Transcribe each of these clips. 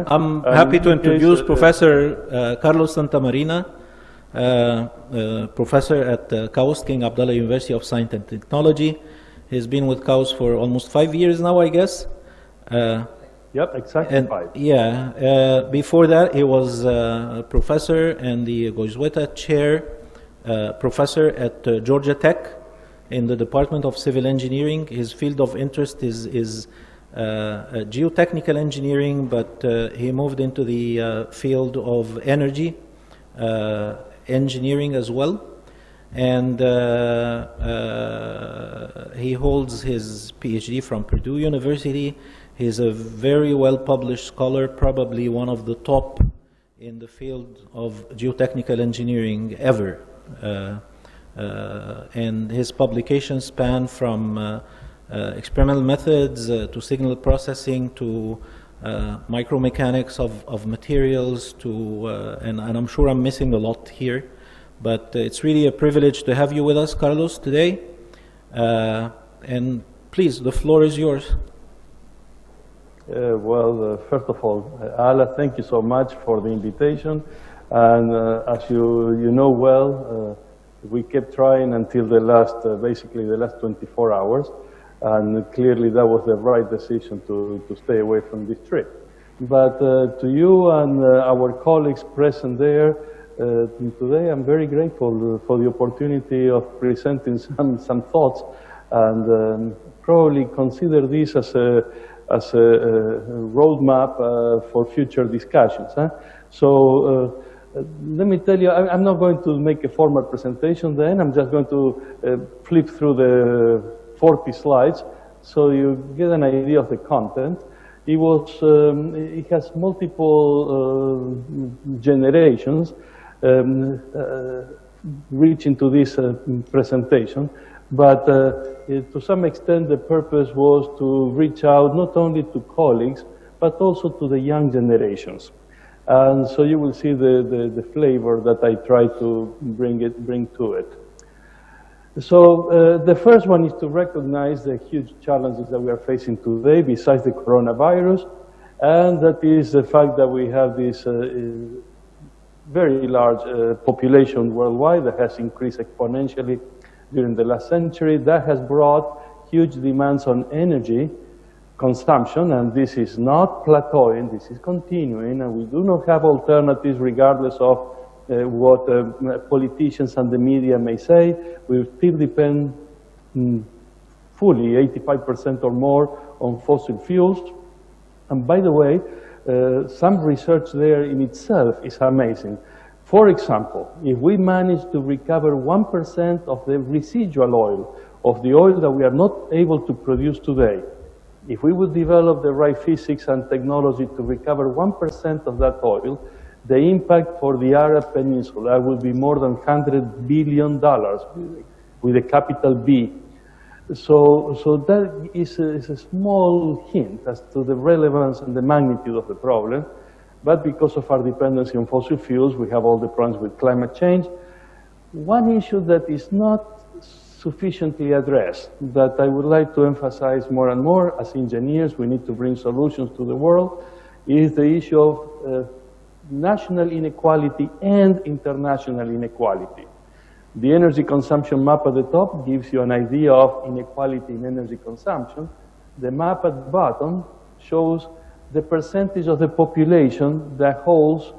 I'm happy to introduce Professor Carlos Santamarina, professor at KAUST, King Abdullah University of Science and Technology. He's been with KAUST for almost 5 years now, I guess. Yep, exactly 5. Yeah, before that he was a professor and the Goizueta Chair professor at Georgia Tech in the Department of Civil Engineering. His field of interest is geotechnical engineering, but he moved into the field of energy engineering as well. And he holds his PhD from Purdue University. He's a very well-published scholar, probably one of the top in the field of geotechnical engineering ever. And his publications span from experimental methods to signal processing to micromechanics of materials to, and I'm sure I'm missing a lot here, but it's really a privilege to have you with us, Carlos, today. And please, the floor is yours. First of all, Ala, thank you so much for the invitation. And as you know well, we kept trying until the last, basically the last 24 hours. And clearly that was the right decision to stay away from this trip. But to you and our colleagues present there, today I'm very grateful for the opportunity of presenting some thoughts, and probably consider this as a roadmap for future discussions. So let me tell you, I'm not going to make a formal presentation then. I'm just going to flip through the 40 slides so you get an idea of the content. It has multiple generations reaching to this presentation, but to some extent the purpose was to reach out not only to colleagues but also to the young generations. And so you will see the flavor that I try to bring to it. So the first one is to recognize the huge challenges that we are facing today besides the coronavirus, and that is the fact that we have this very large population worldwide that has increased exponentially during the last century. That has brought huge demands on energy consumption, and this is not plateauing, this is continuing, and we do not have alternatives regardless of what politicians and the media may say. We still depend fully, 85% or more, on fossil fuels. And by the way, some research there in itself is amazing. For example, if we manage to recover 1% of the residual oil, of the oil that we are not able to produce today, if we would develop the right physics and technology to recover 1% of that oil, the impact for the Arab Peninsula will be more than $100 billion with a capital B. So that is a small hint as to the relevance and the magnitude of the problem. But because of our dependency on fossil fuels, we have all the problems with climate change. One issue that is not sufficiently addressed, that I would like to emphasize more and more as engineers, we need to bring solutions to the world, is the issue of national inequality and international inequality. The energy consumption map at the top gives you an idea of inequality in energy consumption. The map at the bottom shows the percentage of the population that holds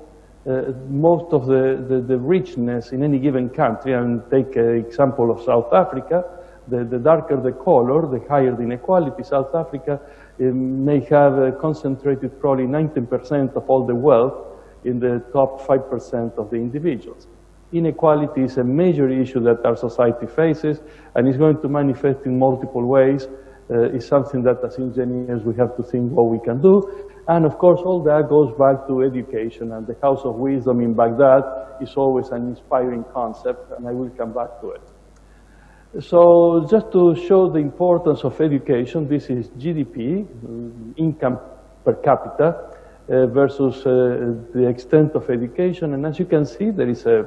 most of the richness in any given country. And take an example of South Africa. The darker the color, the higher the inequality. South Africa may have concentrated probably 19% of all the wealth in the top 5% of the individuals. Inequality is a major issue that our society faces, and is going to manifest in multiple ways. It's something that as engineers we have to think what we can do. And of course all that goes back to education, and the House of Wisdom in Baghdad is always an inspiring concept, and I will come back to it. So just to show the importance of education, this is GDP, income per capita, versus the extent of education. And as you can see, there is a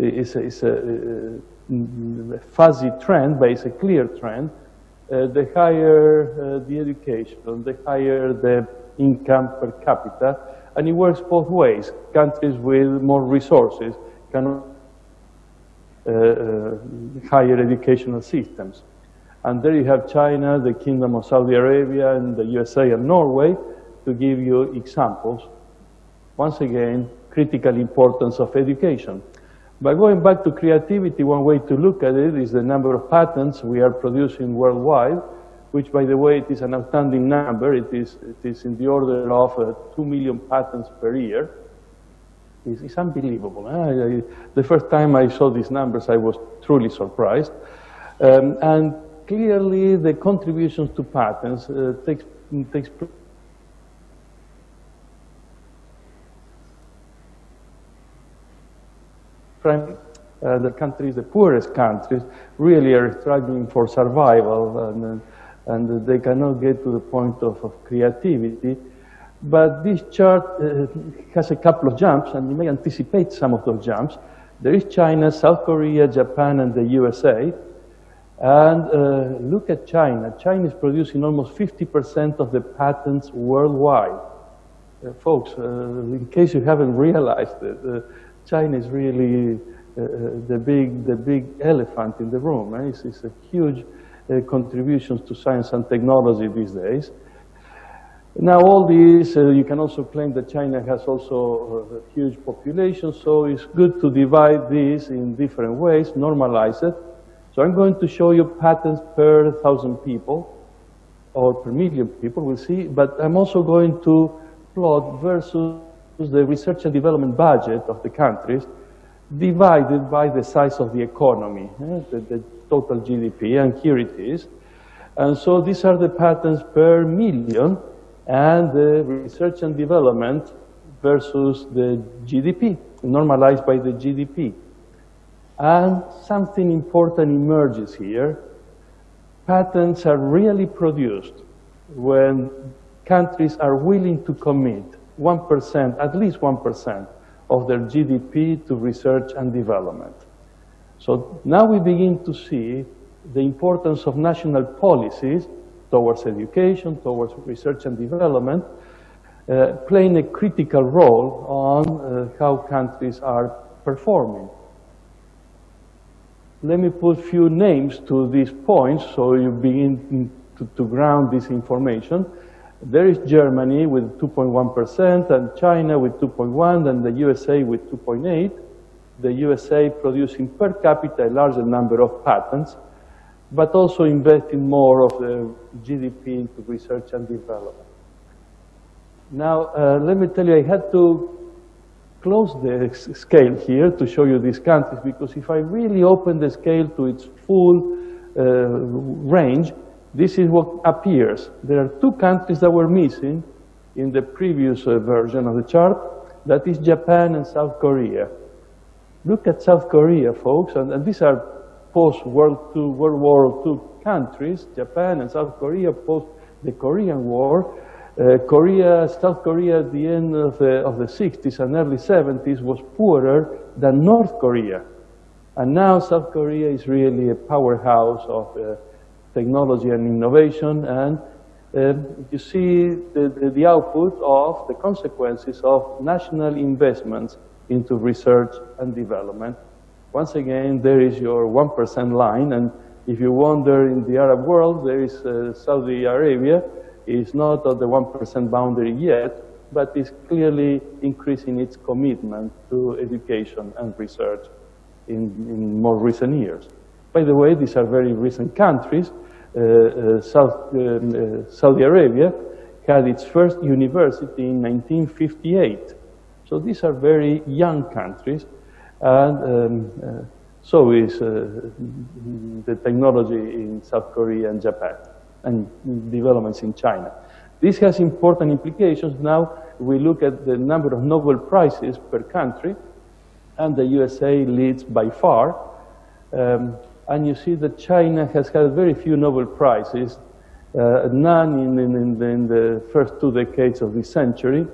is a fuzzy trend, but it's a clear trend. The higher the education, the higher the income per capita, and it works both ways. Countries with more resources can higher educational systems. And there you have China, the Kingdom of Saudi Arabia, and the USA and Norway, to give you examples. Once again, critical importance of education. By going back to creativity, one way to look at it is the number of patents we are producing worldwide, which, by the way, it is an outstanding number. It is in the order of 2 million patents per year. It's unbelievable. The first time I saw these numbers, I was truly surprised. And clearly, the contributions to patents takes the countries, the poorest countries, really are struggling for survival, and they cannot get to the point of creativity. But this chart has a couple of jumps, and you may anticipate some of those jumps. There is China, South Korea, Japan, and the USA. And look at China. China is producing almost 50% of the patents worldwide. Folks, in case you haven't realized it, China is really the big elephant in the room. It's a huge contributions to science and technology these days. Now all these, you can also claim that China has also a huge population, so it's good to divide these in different ways, normalize it. So I'm going to show you patents per 1,000 people, or per million people, we'll see, but I'm also going to plot versus the research and development budget of the countries divided by the size of the economy, the total GDP, and here it is. And so these are the patents per million, and the research and development versus the GDP, normalized by the GDP. And something important emerges here. Patents are really produced when countries are willing to commit 1%, at least 1% of their GDP to research and development. So now we begin to see the importance of national policies towards education, towards research and development, playing a critical role on how countries are performing. Let me put a few names to these points so you begin to ground this information. There is Germany with 2.1%, and China with 2.1%, and the USA with 2.8%. The USA producing per capita a larger number of patents, but also investing more of the GDP into research and development. Now, let me tell you, I had to close the scale here to show you these countries, because if I really open the scale to its full range, this is what appears. There are two countries that were missing in the previous version of the chart. That is Japan and South Korea. Look at South Korea, folks, and these are post-World War II countries, Japan and South Korea, post the Korean War. South Korea at the end of the 60s and early 70s was poorer than North Korea. And now South Korea is really a powerhouse of technology and innovation, and you see the output of the consequences of national investments into research and development. Once again, there is your 1% line, and if you wander in the Arab world, there is Saudi Arabia. Is not at the 1% boundary yet, but is clearly increasing its commitment to education and research in more recent years. By the way, these are very recent countries. Saudi Arabia had its first university in 1958. So these are very young countries, and so is the technology in South Korea and Japan, and developments in China. This has important implications. Now we look at the number of Nobel Prizes per country, and the USA leads by far. And you see that China has had very few Nobel Prizes, none in the first 2 decades of this century.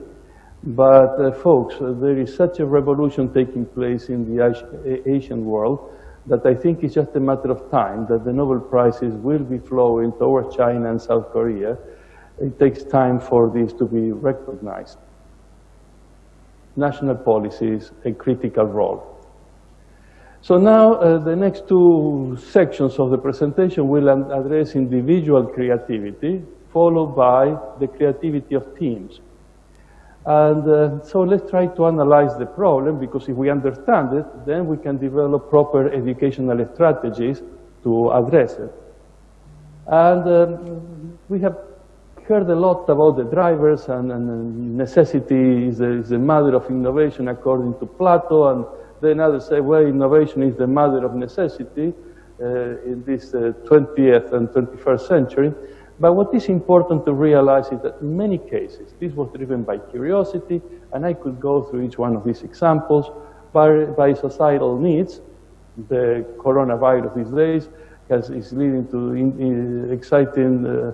But folks, there is such a revolution taking place in the Asian world that I think it's just a matter of time that the Nobel Prizes will be flowing towards China and South Korea. It takes time for this to be recognized. National policies, a critical role. So now the next two sections of the presentation will address individual creativity, followed by the creativity of teams. And so let's try to analyze the problem, because if we understand it, then we can develop proper educational strategies to address it. And we have heard a lot about the drivers, and necessity is the mother of innovation according to Plato, and then others say, well, innovation is the mother of necessity in this 20th and 21st century. But what is important to realize is that in many cases, this was driven by curiosity, and I could go through each one of these examples, by societal needs. The coronavirus these days is leading to exciting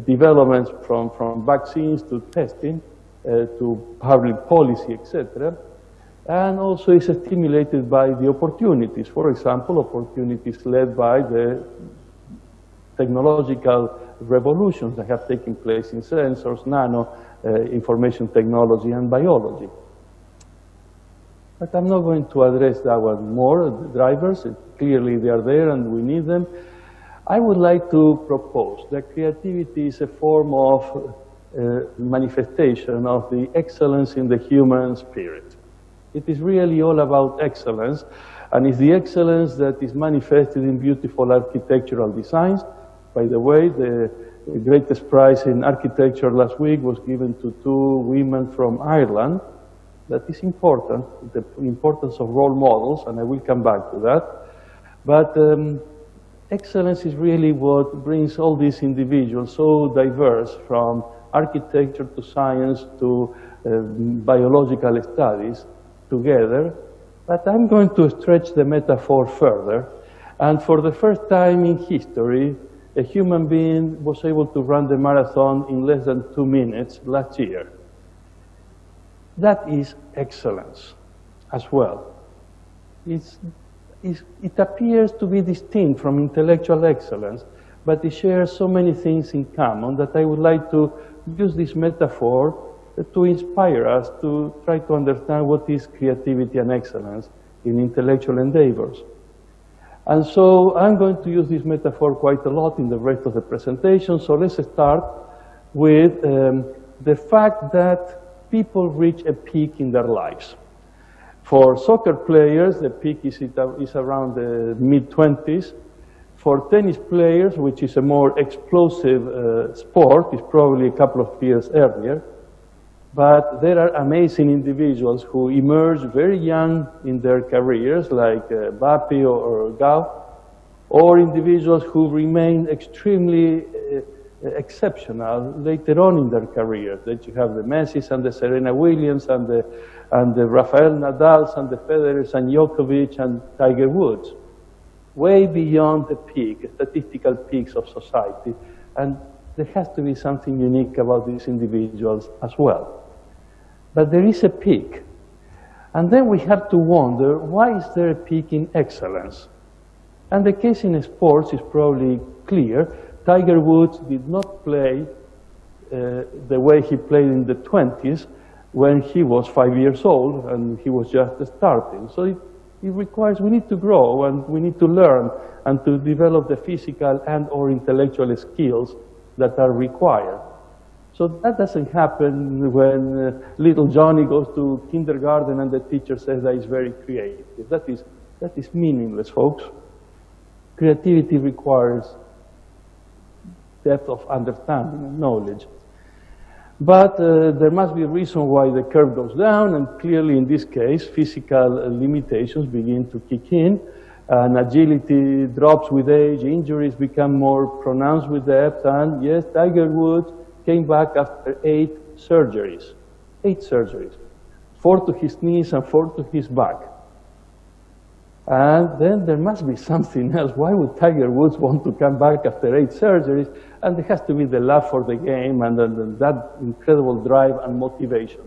developments from vaccines to testing, to public policy, etc. And also is stimulated by the opportunities. For example, opportunities led by the technological revolutions that have taken place in sensors, nano, information technology, and biology. But I'm not going to address that one more. The drivers, clearly they are there and we need them. I would like to propose that creativity is a form of manifestation of the excellence in the human spirit. It is really all about excellence, and it's the excellence that is manifested in beautiful architectural designs. By the way, the greatest prize in architecture last week was given to two women from Ireland. That is important, the importance of role models, and I will come back to that. But excellence is really what brings all these individuals, so diverse, from architecture to science to biological studies, together. But I'm going to stretch the metaphor further. And for the first time in history, a human being was able to run the marathon in less than 2 minutes last year. That is excellence as well. It appears to be distinct from intellectual excellence, but it shares so many things in common that I would like to use this metaphor to inspire us to try to understand what is creativity and excellence in intellectual endeavors. And so I'm going to use this metaphor quite a lot in the rest of the presentation. So let's start with the fact that people reach a peak in their lives. For soccer players, the peak is around the mid-20s. For tennis players, which is a more explosive sport, it's probably a couple of years earlier. But there are amazing individuals who emerge very young in their careers, like Mbappé or Gau, or individuals who remain extremely exceptional later on in their careers. That you have the Messis and the Serena Williams and the Rafael Nadals and the Federers and Djokovic and Tiger Woods, way beyond the peak, statistical peaks of society. And there has to be something unique about these individuals as well. But there is a peak. And then we have to wonder, why is there a peak in excellence? And the case in sports is probably clear. Tiger Woods did not play the way he played in the 20s when he was 5 years old and he was just starting. So it requires, we need to grow and we need to learn and to develop the physical and or intellectual skills that are required. So that doesn't happen when little Johnny goes to kindergarten and the teacher says that he's very creative. That is meaningless, folks. Creativity requires depth of understanding and knowledge. But there must be a reason why the curve goes down, and clearly in this case, physical limitations begin to kick in, and agility drops with age, injuries become more pronounced with depth, and yes, Tiger Woods came back after 8 surgeries. 8 surgeries. 4 to his knees and 4 to his back. And then there must be something else. Why would Tiger Woods want to come back after 8 surgeries? And there has to be the love for the game and that incredible drive and motivation.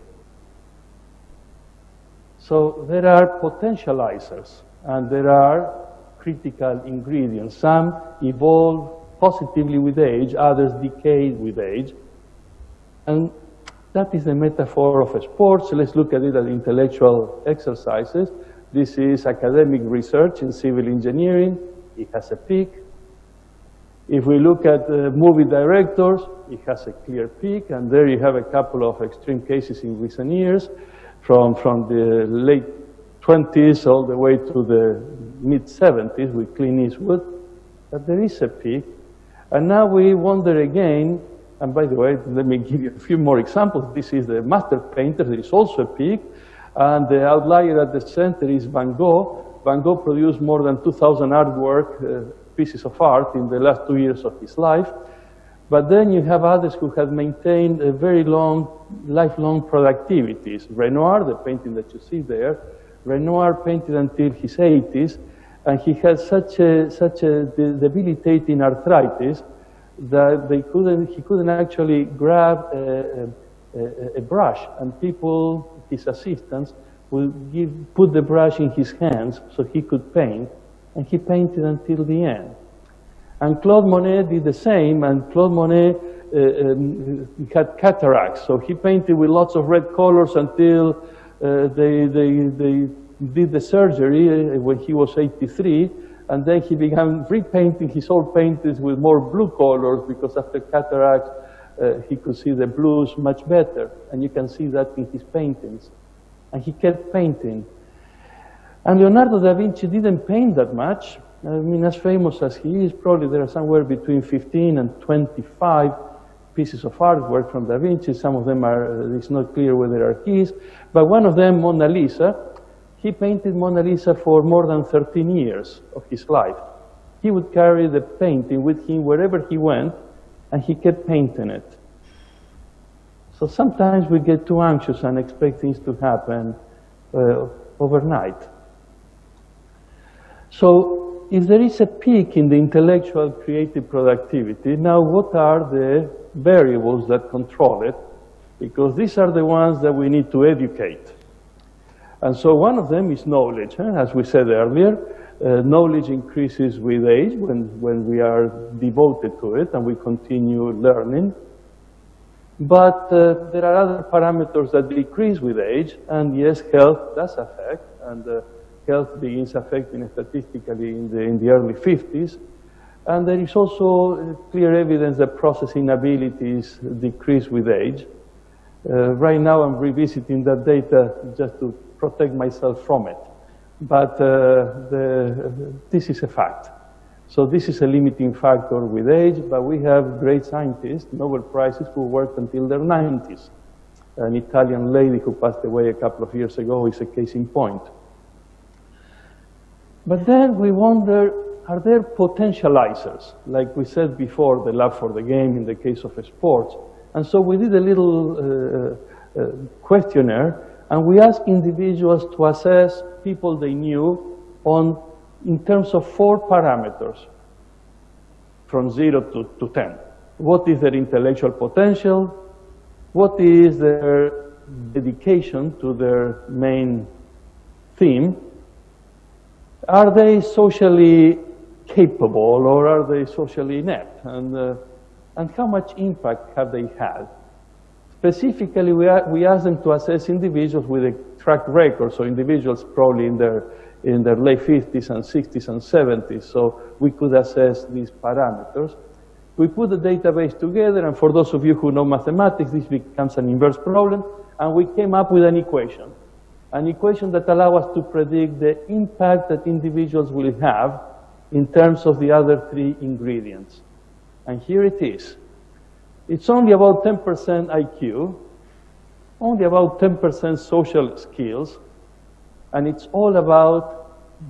So there are potentializers, and there are critical ingredients. Some evolve positively with age, others decay with age. And that is the metaphor of sports. Let's look at it as intellectual exercises. This is academic research in civil engineering. It has a peak. If we look at movie directors, it has a clear peak, and there you have a couple of extreme cases in recent years, from the late 20s all the way to the mid-70s with Clint Eastwood. But there is a peak. And now we wonder again, and by the way, let me give you a few more examples. This is the master painter. There is also a peak. And the outlier at the center is Van Gogh. Van Gogh produced more than 2,000 artwork, pieces of art in the last 2 years of his life. But then you have others who have maintained a very long, lifelong productivities. Renoir, the painting that you see there, Renoir painted until his 80s, and he had such a debilitating arthritis that he couldn't actually grab a brush, and people, his assistants, would put the brush in his hands so he could paint, and he painted until the end. And Claude Monet did the same, and Claude Monet had cataracts, so he painted with lots of red colors until they did the surgery when he was 83, and then he began repainting his old paintings with more blue colors, because after cataracts he could see the blues much better, and you can see that in his paintings. And he kept painting. And Leonardo da Vinci didn't paint that much. I mean, as famous as he is, probably there are somewhere between 15 and 25 pieces of artwork from Da Vinci. Some of them it's not clear whether they are his. But one of them, Mona Lisa, he painted Mona Lisa for more than 13 years of his life. He would carry the painting with him wherever he went, and he kept painting it. So sometimes we get too anxious and expect things to happen overnight. So if there is a peak in the intellectual creative productivity, now what are the variables that control it? Because these are the ones that we need to educate. And so one of them is knowledge. As we said earlier, knowledge increases with age when we are devoted to it and we continue learning. But there are other parameters that decrease with age, and yes, health does affect, and health begins affecting statistically in the early 50s. And there is also clear evidence that processing abilities decrease with age. Right now I'm revisiting that data just to protect myself from it. But this is a fact. So this is a limiting factor with age, but we have great scientists, Nobel Prizes, who worked until their 90s. An Italian lady who passed away a couple of years ago is a case in point. But then we wonder, are there potentializers? Like we said before, the love for the game in the case of sports. And so we did a little questionnaire, and we asked individuals to assess people they knew in terms of 4 parameters, from 0 to 10. What is their intellectual potential? What is their dedication to their main theme? Are they socially capable, or are they socially inept? And how much impact have they had? Specifically, we asked them to assess individuals with a track record, so individuals probably in their late 50s and 60s and 70s, so we could assess these parameters. We put the database together, and for those of you who know mathematics, this becomes an inverse problem, and we came up with an equation that allows us to predict the impact that individuals will have in terms of the other 3 ingredients. And here it is. It's only about 10% IQ, only about 10% social skills, and it's all about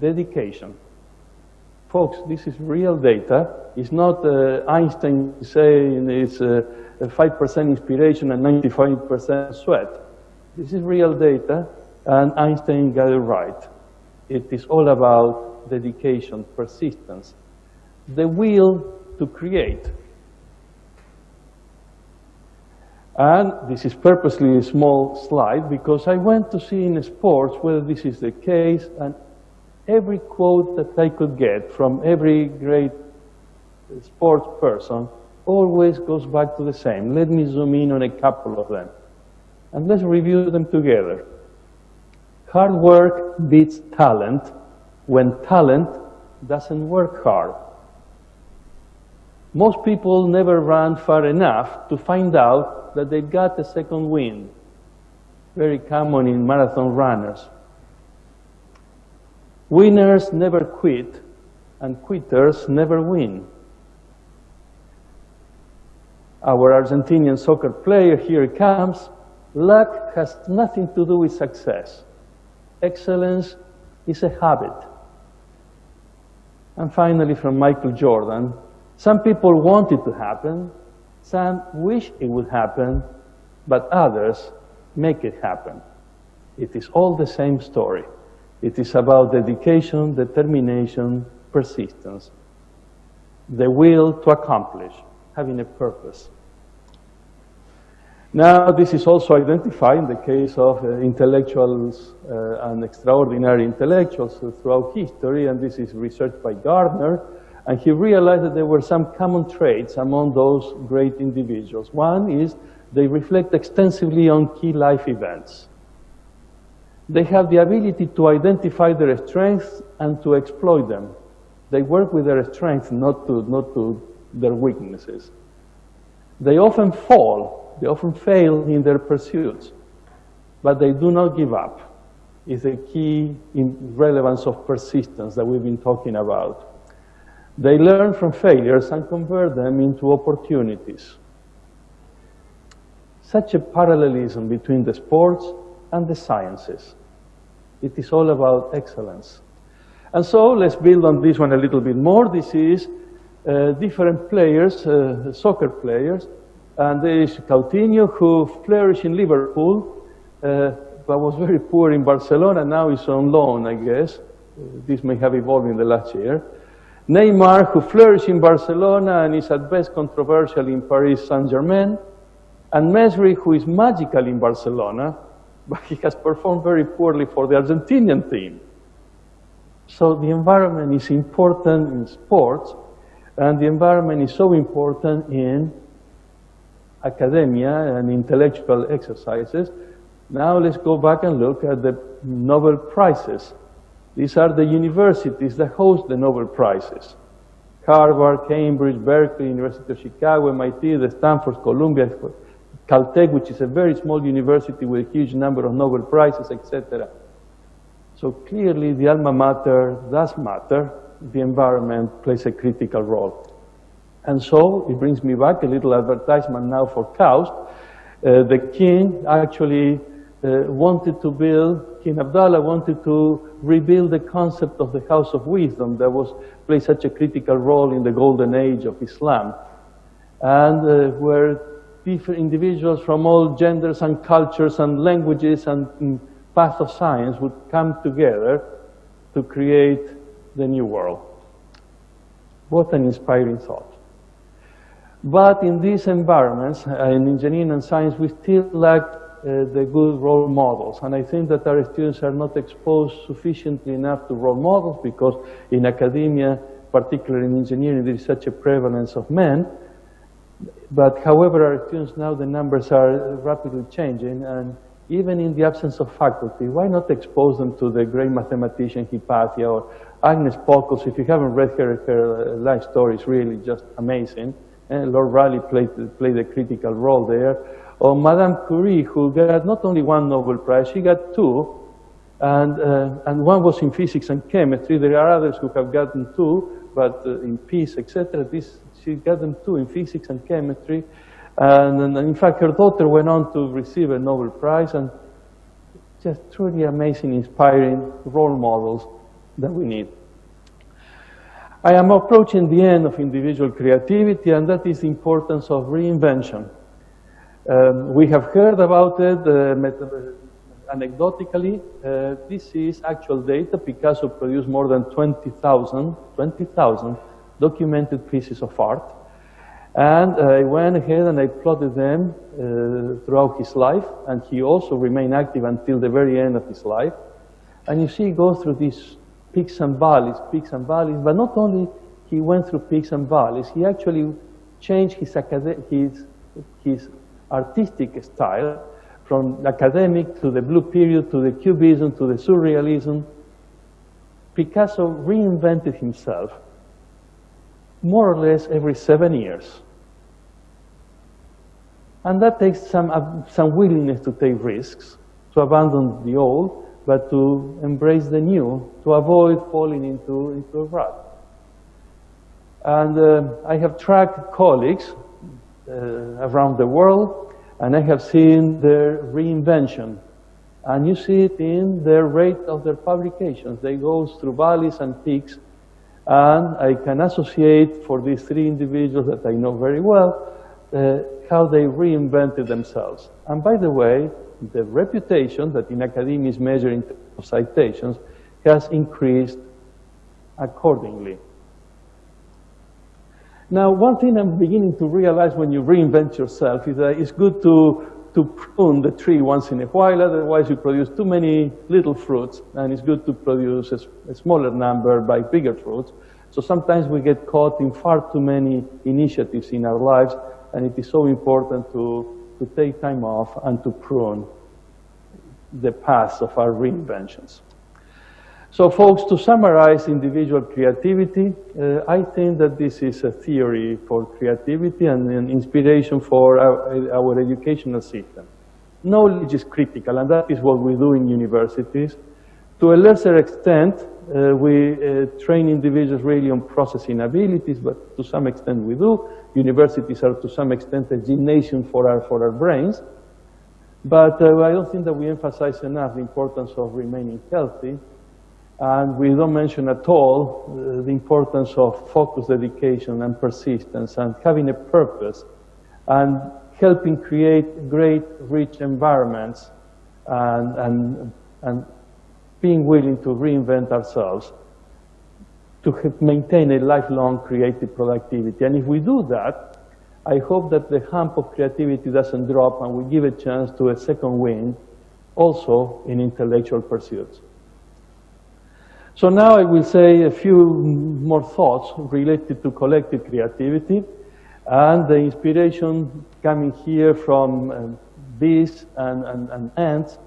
dedication. Folks, this is real data. It's not Einstein saying it's 5% inspiration and 95% sweat. This is real data, and Einstein got it right. It is all about dedication, persistence, the will to create. And this is purposely a small slide because I went to see in sports whether this is the case, and every quote that I could get from every great sports person always goes back to the same. Let me zoom in on a couple of them. And let's review them together. Hard work beats talent when talent doesn't work hard. Most people never run far enough to find out that they got a second wind. Very common in marathon runners. Winners never quit, and quitters never win. Our Argentinian soccer player, here it comes. Luck has nothing to do with success. Excellence is a habit. And finally, from Michael Jordan, some people want it to happen, some wish it would happen, but others make it happen. It is all the same story. It is about dedication, determination, persistence, the will to accomplish, having a purpose. Now, this is also identified in the case of intellectuals and extraordinary intellectuals throughout history, and this is research by Gardner, and he realized that there were some common traits among those great individuals. One is they reflect extensively on key life events. They have the ability to identify their strengths and to exploit them. They work with their strengths, not to their weaknesses. They often fall, they often fail in their pursuits, but they do not give up. It's a key relevance of persistence that we've been talking about. They learn from failures and convert them into opportunities. Such a parallelism between the sports and the sciences. It is all about excellence. And so let's build on this one a little bit more. This is different players, soccer players, and there is Coutinho, who flourished in Liverpool, but was very poor in Barcelona. Now he's on loan, I guess. This may have evolved in the last year. Neymar, who flourished in Barcelona and is at best controversial in Paris Saint-Germain. And Mesri, who is magical in Barcelona, but he has performed very poorly for the Argentinian team. So the environment is important in sports, and the environment is so important in academia and intellectual exercises. Now let's go back and look at the Nobel Prizes. These are the universities that host the Nobel Prizes. Harvard, Cambridge, Berkeley, University of Chicago, MIT, the Stanford, Columbia, Caltech, which is a very small university with a huge number of Nobel Prizes, etc. So clearly the alma mater does matter. The environment plays a critical role. And so it brings me back a little advertisement now for KAUST. The king actually wanted to build, King Abdallah wanted to rebuild the concept of the House of Wisdom that played such a critical role in the golden age of Islam. And where different individuals from all genders and cultures and languages and paths of science would come together to create the new world. What an inspiring thought. But in these environments, in engineering and science, we still lack the good role models. And I think that our students are not exposed sufficiently enough to role models because in academia, particularly in engineering, there is such a prevalence of men. But however, our students now, the numbers are rapidly changing, and even in the absence of faculty, why not expose them to the great mathematician Hypatia or Agnes Pokos? If you haven't read her life story, it's really just amazing. And Lord Rayleigh played a critical role there. Or Madame Curie, who got not only one Nobel Prize, she got two, and one was in physics and chemistry. There are others who have gotten two, but in peace, etc. She got them two in physics and chemistry. And in fact, her daughter went on to receive a Nobel Prize, and just truly amazing, inspiring role models that we need. I am approaching the end of individual creativity, and that is the importance of reinvention. We have heard about it anecdotally. This is actual data. Picasso produced more than 20,000 documented pieces of art. And I went ahead and I plotted them throughout his life, and he also remained active until the very end of his life. And you see, he goes through these peaks and valleys, but not only he went through peaks and valleys, he actually changed his artistic style from academic to the blue period to the cubism to the surrealism. Picasso reinvented himself more or less every 7 years. And that takes some willingness to take risks, to abandon the old, but to embrace the new, to avoid falling into a rut. And I have tracked colleagues around the world, and I have seen their reinvention. And you see it in their rate of their publications. They go through valleys and peaks, and I can associate for these three individuals that I know very well how they reinvented themselves. And by the way, the reputation that in academia is measured in terms of citations has increased accordingly. Now, one thing I'm beginning to realize when you reinvent yourself is that it's good to prune the tree once in a while, otherwise you produce too many little fruits, and it's good to produce a smaller number by bigger fruits. So sometimes we get caught in far too many initiatives in our lives, and it is so important to take time off and to prune the paths of our reinventions. So folks, to summarize individual creativity, I think that this is a theory for creativity and an inspiration for our educational system. Knowledge is critical, and that is what we do in universities. To a lesser extent, we train individuals really on processing abilities, but to some extent we do. Universities are to some extent a gymnasium for our brains. But I don't think that we emphasize enough the importance of remaining healthy. And we don't mention at all the importance of focus, dedication, and persistence, and having a purpose, and helping create great, rich environments, and being willing to reinvent ourselves to maintain a lifelong creative productivity. And if we do that, I hope that the hump of creativity doesn't drop, and we give a chance to a second wind, also in intellectual pursuits. So now I will say a few more thoughts related to collective creativity, and the inspiration coming here from bees and ants,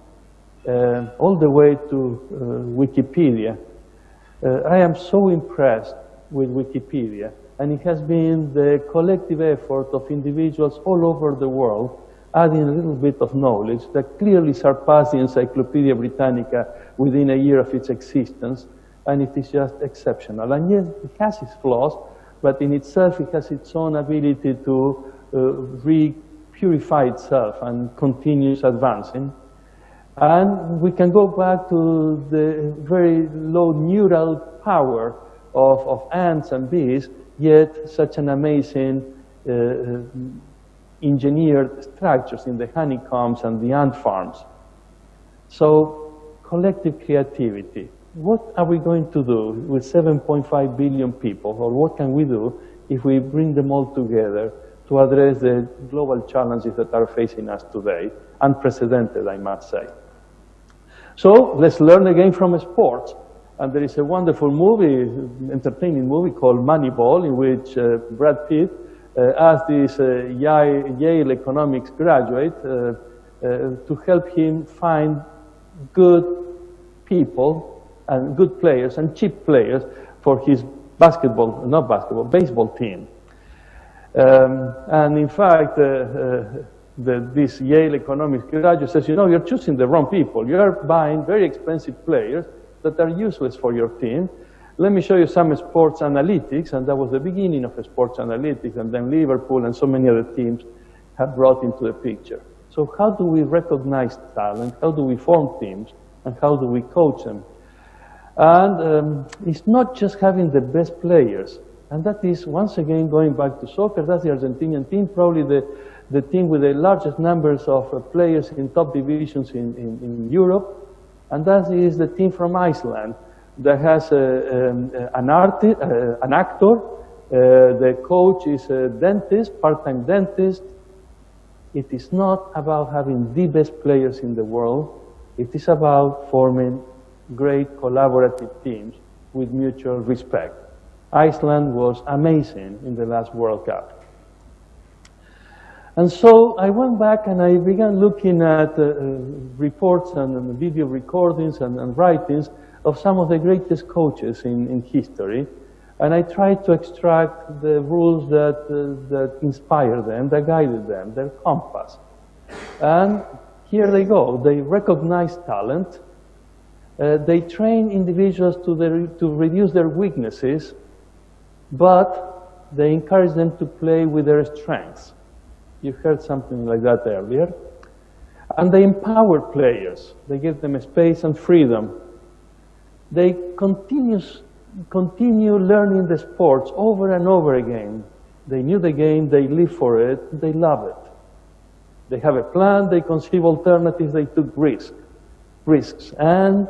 all the way to Wikipedia. I am so impressed with Wikipedia, and it has been the collective effort of individuals all over the world adding a little bit of knowledge that clearly surpassed the Encyclopedia Britannica within a year of its existence. And it is just exceptional. And yes, it has its flaws, but in itself it has its own ability to re-purify itself and continues advancing. And we can go back to the very low neural power of ants and bees, yet such an amazing engineered structures in the honeycombs and the ant farms. So, collective creativity. What are we going to do with 7.5 billion people, or what can we do if we bring them all together to address the global challenges that are facing us today? Unprecedented, I must say. So let's learn again from sports. And there is a wonderful movie, entertaining movie called Moneyball, in which Brad Pitt asked this Yale economics graduate to help him find good people and good players and cheap players for his baseball team. And in fact, this Yale economics graduate says, you know, you're choosing the wrong people. You're buying very expensive players that are useless for your team. Let me show you some sports analytics, and that was the beginning of sports analytics, and then Liverpool and so many other teams have brought into the picture. So how do we recognize talent? How do we form teams? And how do we coach them? And it's not just having the best players. And that is, once again, going back to soccer, that's the Argentinian team, probably the team with the largest numbers of players in top divisions in Europe. And that is the team from Iceland that has an actor The coach is a dentist, part-time dentist. It is not about having the best players in the world. It is about forming great collaborative teams with mutual respect. Iceland was amazing in the last World Cup. And so I went back and I began looking at reports and video recordings and writings of some of the greatest coaches in history. And I tried to extract the rules that inspired them, that guided them, their compass. And here they go. They recognize talent. They train individuals to reduce their weaknesses, but they encourage them to play with their strengths. You heard something like that earlier. And they empower players. They give them space and freedom. They continue learning the sports over and over again. They knew the game, they live for it, they love it. They have a plan, they conceive alternatives, they took risks. And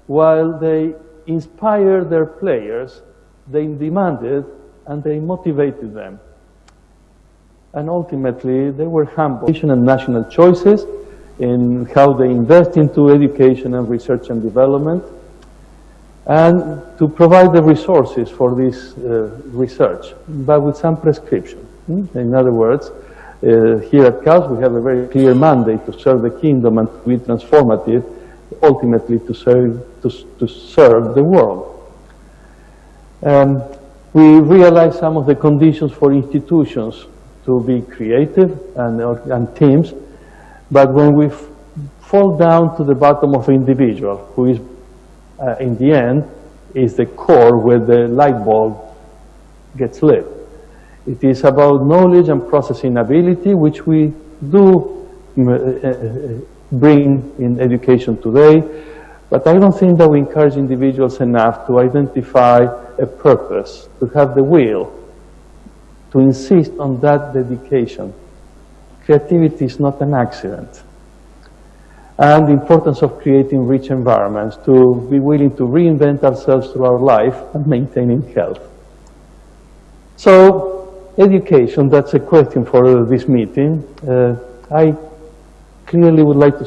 while they inspired their players, they demanded and they motivated them. And ultimately, they were humble. And national choices in how they invest into education and research and development, and to provide the resources for this research, but with some prescription. In other words, here at KAUST, we have a very clear mandate to serve the kingdom and to be transformative, ultimately to serve the world. We realize some of the conditions for institutions to be creative and teams, but when we fall down to the bottom of an individual, who is, in the end, is the core where the light bulb gets lit. It is about knowledge and processing ability, which we do bring in education today, but I don't think that we encourage individuals enough to identify a purpose, to have the will, to insist on that dedication. Creativity is not an accident. And the importance of creating rich environments, to be willing to reinvent ourselves through our life and maintaining health. So, education, that's a question for this meeting. I clearly would like to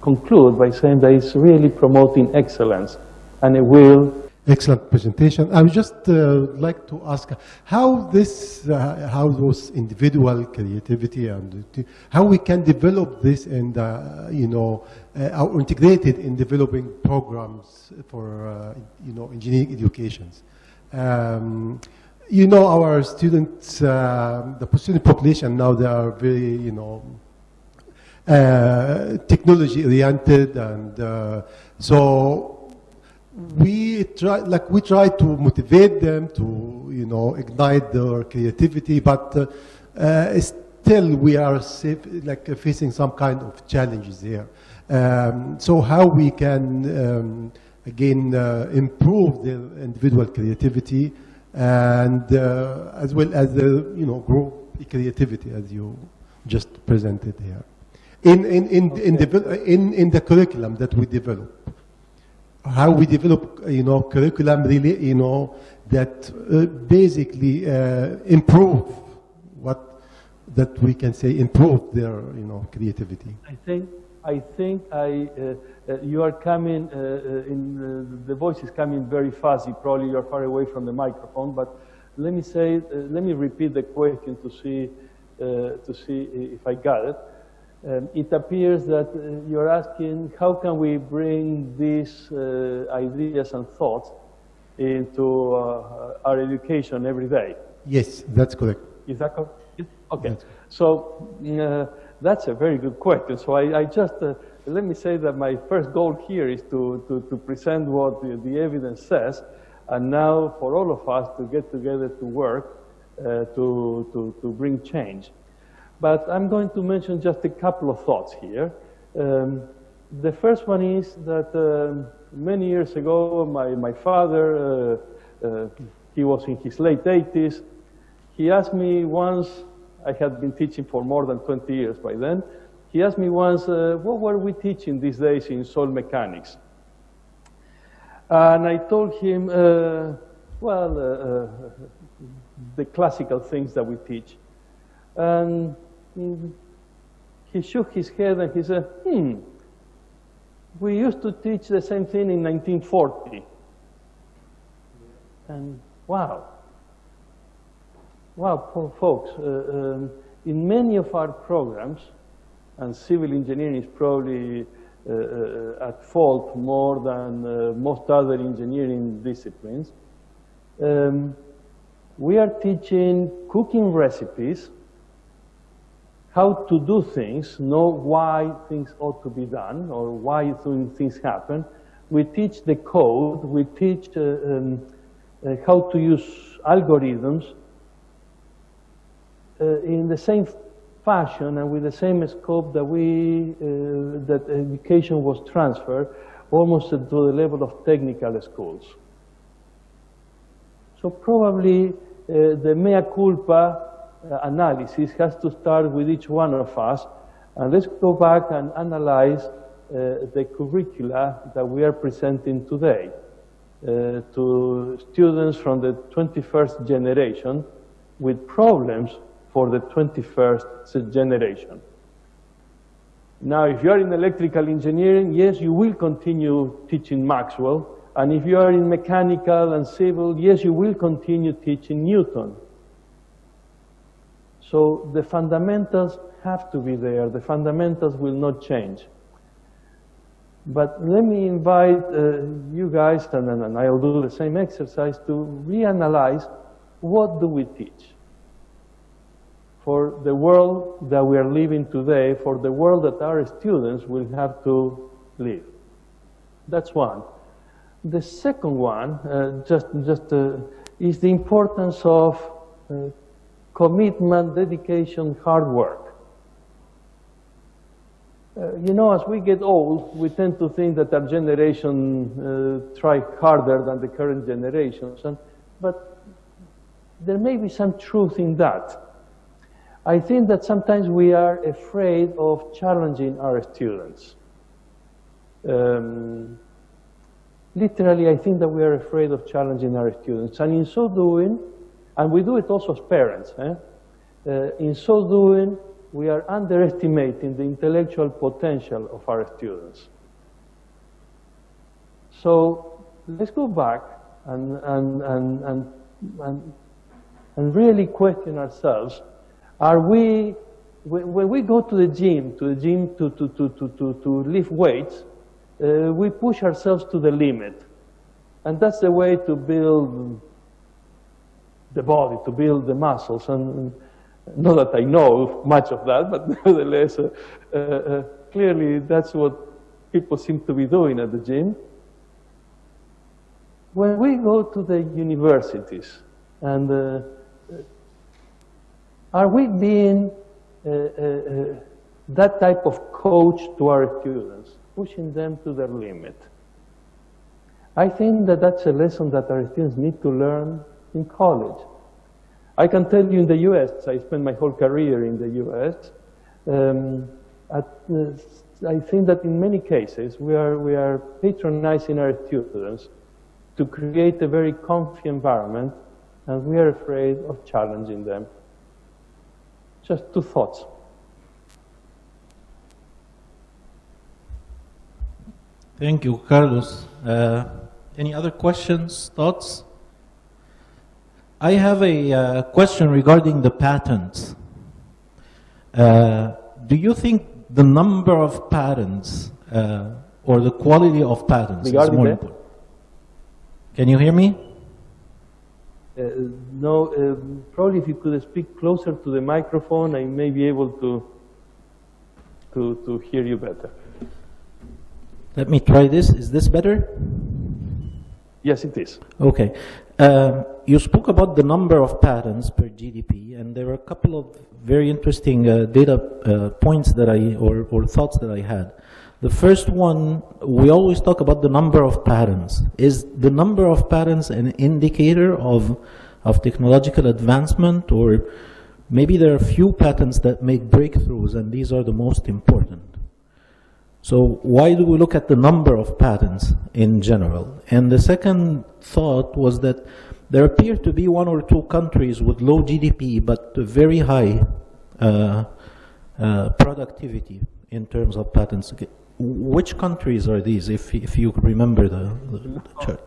conclude by saying that it's really promoting excellence and a will. Excellent presentation. I would just like to ask how those individual creativity and how we can develop this and are integrated in developing programs for engineering educations. Our students, the student population now, they are very technology oriented, and so we try to motivate them to ignite their creativity, but still we are facing some kind of challenges there. So how we can again improve their individual creativity and as well as group creativity, as you just presented here in the curriculum that we develop. How we develop, curriculum really, that basically improve that we can say improve their, creativity. I think you are coming the voice is coming very fuzzy. Probably you're far away from the microphone, but let me repeat the question to see if I got it. It appears that you're asking how can we bring these ideas and thoughts into our education every day? Yes, that's correct. Is that correct? Okay. So that's a very good question. So I just, let me say that my first goal here is to present what the evidence says, and now for all of us to get together to work to bring change. But I'm going to mention just a couple of thoughts here. The first one is that many years ago, my father, he was in his late 80s. He asked me once, I had been teaching for more than 20 years by then. He asked me once, what were we teaching these days in soil mechanics? And I told him, Well, the classical things that we teach. And he shook his head and he said, we used to teach the same thing in 1940. And wow, poor folks. In many of our programs, and civil engineering is probably at fault more than most other engineering disciplines, we are teaching cooking recipes, how to do things, know why things ought to be done, or why things happen. We teach the code, we teach how to use algorithms in the same fashion and with the same scope that that education was transferred almost to the level of technical schools. So probably the mea culpa analysis has to start with each one of us, and let's go back and analyze the curricula that we are presenting today to students from the 21st generation with problems for the 21st generation. Now, if you are in electrical engineering, yes, you will continue teaching Maxwell, and if you are in mechanical and civil, yes, you will continue teaching Newton. So the fundamentals have to be there. The fundamentals will not change. But let me invite you guys, and I'll do the same exercise, to reanalyze what do we teach for the world that we are living today, for the world that our students will have to live. That's one. The second one, is the importance of commitment, dedication, hard work. You know, as we get old, we tend to think that our generation try harder than the current generations, but there may be some truth in that. I think that sometimes we are afraid of challenging our students. Literally, I think that we are afraid of challenging our students, and in so doing, and we do it also as parents, in so doing, we are underestimating the intellectual potential of our students. So let's go back and really question ourselves. Are we, when we go to the gym to lift weights, we push ourselves to the limit. And that's the way to build the body, to build the muscles. And not that I know much of that, but nevertheless, clearly that's what people seem to be doing at the gym. When we go to the universities, and are we being that type of coach to our students, pushing them to their limit? I think that that's a lesson that our students need to learn in college. I can tell you in the US, I spent my whole career in the US, I think that in many cases we are patronizing our students to create a very comfy environment, and we are afraid of challenging them. Just two thoughts. Thank you, Carlos. Any other questions, thoughts? I have a question regarding the patents. Do you think the number of patents or the quality of patents is more important? Can you hear me? No, probably if you could speak closer to the microphone, I may be able to hear you better. Let me try this. Is this better? Yes, it is. Okay. You spoke about the number of patents per GDP, and there were a couple of very interesting data points that or thoughts that I had. The first one, we always talk about the number of patents. Is the number of patents an indicator of technological advancement, or maybe there are few patents that make breakthroughs and these are the most important? So why do we look at the number of patents in general? And the second thought was that there appear to be one or two countries with low GDP but very high productivity in terms of patents. Which countries are these, if you remember the chart?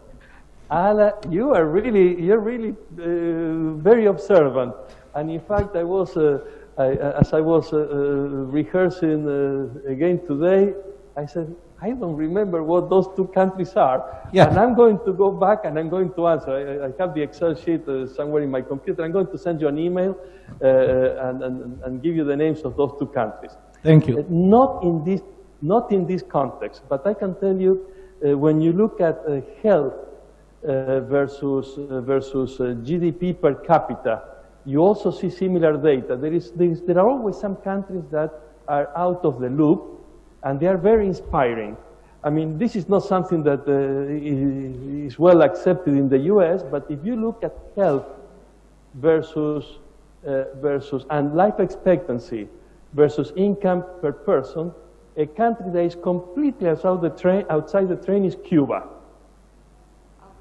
Ala, you're really very observant. And in fact, as I was rehearsing again today, I said, I don't remember what those two countries are. Yeah. And I'm going to go back and I'm going to answer. I have the Excel sheet somewhere in my computer. I'm going to send you an email and give you the names of those two countries. Thank you. Not in this context, but I can tell you when you look at health versus GDP per capita, you also see similar data. There are always some countries that are out of the loop, and they are very inspiring. I mean, this is not something that is well accepted in the US, but if you look at health versus and life expectancy versus income per person, a country that is completely outside the train is Cuba.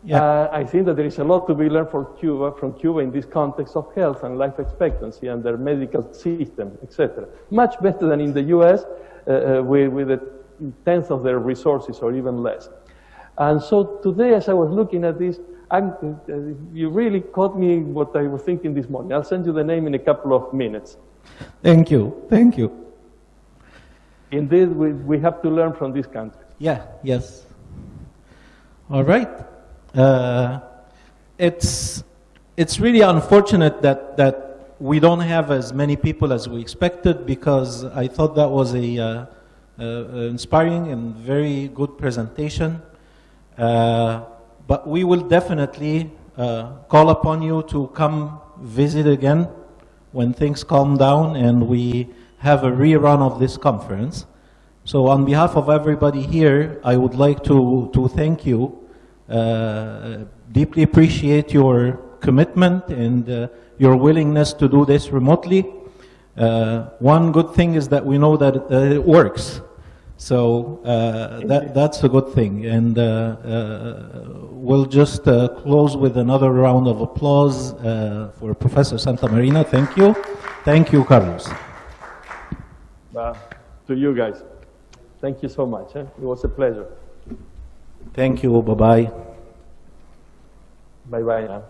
Yeah. I think that there is a lot to be learned from Cuba in this context of health and life expectancy and their medical system, etc. Much better than in the US with a tenth of their resources or even less. And so today, as I was looking at this, you really caught me what I was thinking this morning. I'll send you the name in a couple of minutes. Thank you. Thank you. Indeed, we have to learn from this country. Yeah, yes. All right. It's really unfortunate that we don't have as many people as we expected, because I thought that was a inspiring and very good presentation. But we will definitely call upon you to come visit again when things calm down and we have a rerun of this conference. So on behalf of everybody here, I would like to thank you. Deeply appreciate your commitment and your willingness to do this remotely. One good thing is that we know that it works. So that's a good thing. And we'll just close with another round of applause for Professor Santamarina. Thank you. Thank you, Carlos. To you guys. Thank you so much. It was a pleasure. Thank you. Bye-bye. Bye-bye now.